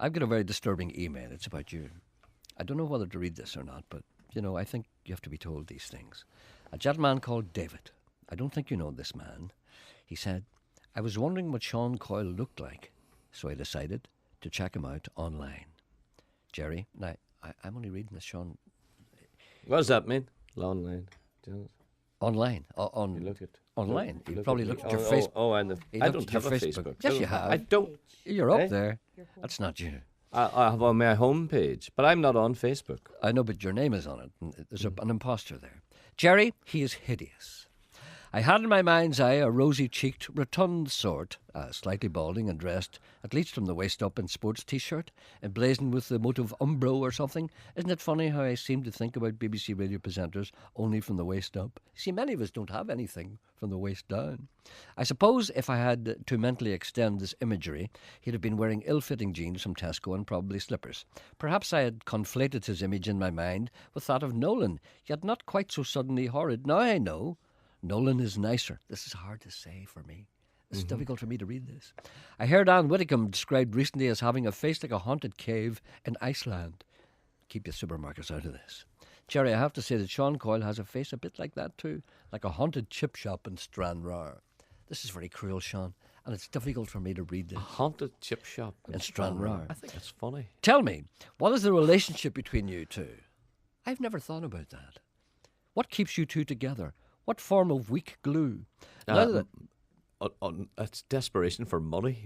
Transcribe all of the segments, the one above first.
I've got a very disturbing email. It's about you. I don't know whether to read this or not, but, I think you have to be told these things. A gentleman called David. I don't think you know this man. He said, I was wondering what Sean Coyle looked like, so I decided to check him out online. Gerry, now, I'm only reading this, Sean. What does that mean? Online. Online. You look at Online. You probably looked at your Facebook. Facebook. I don't have a Facebook. Yes, you have. I don't. You're up there. That's not you. I have on my homepage, but I'm not on Facebook. I know, but your name is on it. And there's an imposter there. Gerry, he is hideous. I had in my mind's eye a rosy-cheeked, rotund sort, slightly balding and dressed, at least from the waist up, in sports T-shirt, emblazoned with the motive Umbro or something. Isn't it funny how I seem to think about BBC radio presenters only from the waist up? See, many of us don't have anything from the waist down. I suppose if I had to mentally extend this imagery, he'd have been wearing ill-fitting jeans from Tesco and probably slippers. Perhaps I had conflated his image in my mind with that of Nolan, yet not quite so suddenly horrid. Now I know Nolan is nicer. This is hard to say for me. It's difficult for me to read this. I heard Anne Whitcomb described recently as having a face like a haunted cave in Iceland. Keep your supermarkets out of this. Gerry, I have to say that Sean Coyle has a face a bit like that too, like a haunted chip shop in Stranraer. This is very cruel, Sean, and it's difficult for me to read this. A haunted chip shop in Stranraer. I think it's funny. Tell me, what is the relationship between you two? I've never thought about that. What keeps you two together? What form of weak glue? It's desperation for money.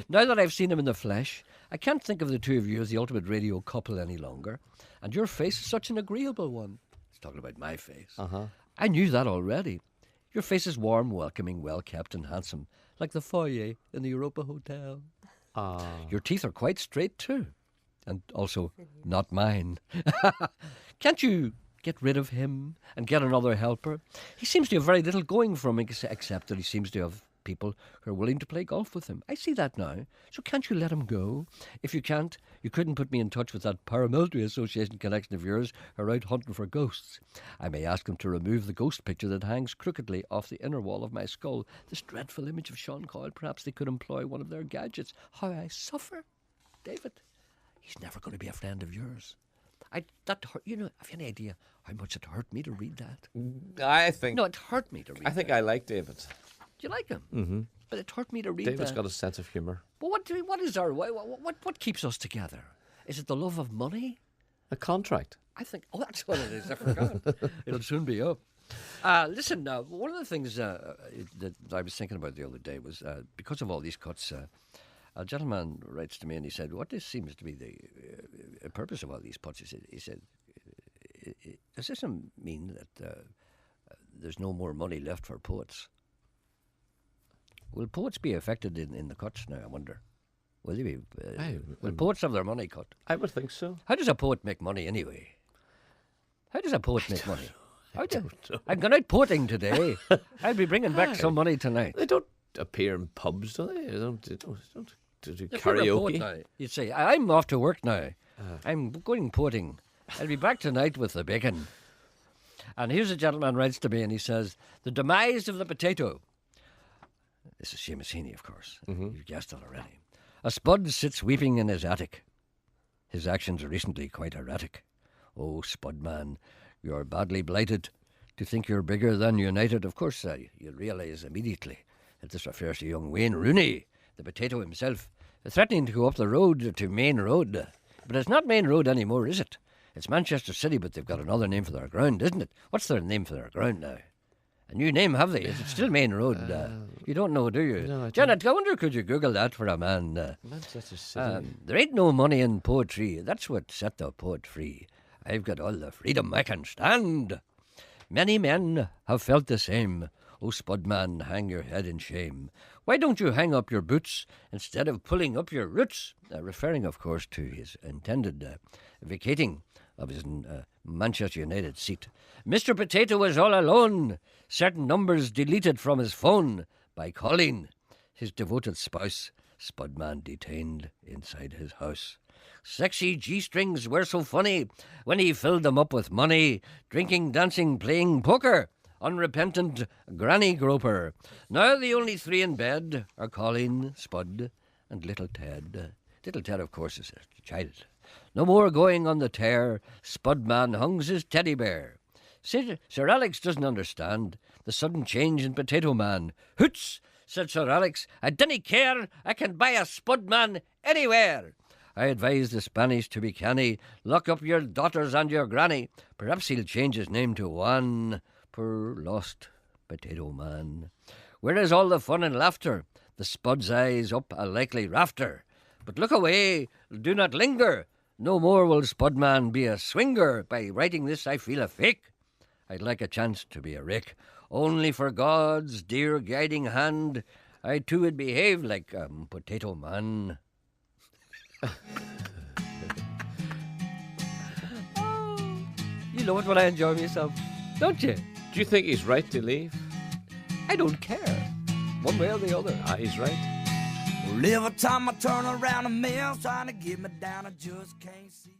Now that I've seen him in the flesh, I can't think of the two of you as the ultimate radio couple any longer. And your face is such an agreeable one. He's talking about my face. I knew that already. Your face is warm, welcoming, well-kept and handsome, like the foyer in the Europa Hotel. Your teeth are quite straight too. And also, not mine. Can't you get rid of him and get another helper? He seems to have very little going for him, except that he seems to have people who are willing to play golf with him. I see that now. So can't you let him go? If you can't, you couldn't put me in touch with that paramilitary association connection of yours who are out hunting for ghosts. I may ask him to remove the ghost picture that hangs crookedly off the inner wall of my skull. This dreadful image of Sean Coyle. Perhaps they could employ one of their gadgets. How I suffer. David, he's never going to be a friend of yours. That hurt, have you any idea how much it hurt me to read that? I think... No, it hurt me to read that. I think I like David. Do you like him? Mm-hmm. But it hurt me to read David's that. got a sense of humour. But what is our... What keeps us together? Is it the love of money? A contract. I think... Oh, that's what it is. I forgot. It'll soon be up. Listen, one of the things that I was thinking about the other day was because of all these cuts... a gentleman writes to me and he said, what this seems to be the purpose of all these cuts? He said, does this mean that there's no more money left for poets? Will poets be affected in the cuts now, I wonder? Will they be? Will poets have their money cut? I would think so. How does a poet make money anyway? How does a poet make money? I don't know. I'm going out poeting today. I'll be bringing back some money tonight. They don't appear in pubs, do they? They don't do If you're a poet karaoke. now, you'd say, I'm off to work now. I'm going poeting. I'll be back tonight with the bacon. And here's a gentleman writes to me and he says, the demise of the potato. This is Seamus Heaney, of course. You've guessed that already. A spud sits weeping in his attic. His actions are recently quite erratic. Oh, Spudman, you're badly blighted. To think you're bigger than United. Of course, you realise immediately that this refers to young Wayne Rooney, the potato himself, threatening to go up the road to Main Road. But it's not Main Road anymore, is it? It's Manchester City, but they've got another name for their ground, isn't it? What's their name for their ground now? A new name, have they? Is it still Main Road? You don't know, do you? No, I Janet, I wonder, could you Google that for a man? Manchester City. There ain't no money in poetry. That's what set the poet free. I've got all the freedom I can stand. Many men have felt the same. Oh, Spudman, hang your head in shame. Why don't you hang up your boots instead of pulling up your roots? Referring, of course, to his intended vacating of his Manchester United seat. Mr. Potato is all alone. Certain numbers deleted from his phone by Colleen, his devoted spouse. Spudman detained inside his house. Sexy G-strings were so funny when he filled them up with money. Drinking, dancing, playing poker. Unrepentant granny groper. Now the only three in bed are Colleen, Spud, and little Ted. Little Ted, of course, is a child. No more going on the tear. Spudman hungs his teddy bear. Sir Alex doesn't understand the sudden change in Potato Man. Hoots, said Sir Alex, I dinna care. I can buy a Spudman anywhere. I advise the Spanish to be canny. Lock up your daughters and your granny. Perhaps he'll change his name to Juan. Poor lost Potato Man. Where is all the fun and laughter? The Spud's eyes up a likely rafter. But look away, do not linger. No more will Spudman be a swinger. By writing this I feel a fake. I'd like a chance to be a rake. Only for God's dear guiding hand, I too would behave like Potato Man. Oh, you know it when I enjoy myself, don't you? Do you think he's right to leave? I don't care, one way or the other. He's right. Well, every time I turn around, a man's trying to get me down, I just can't see.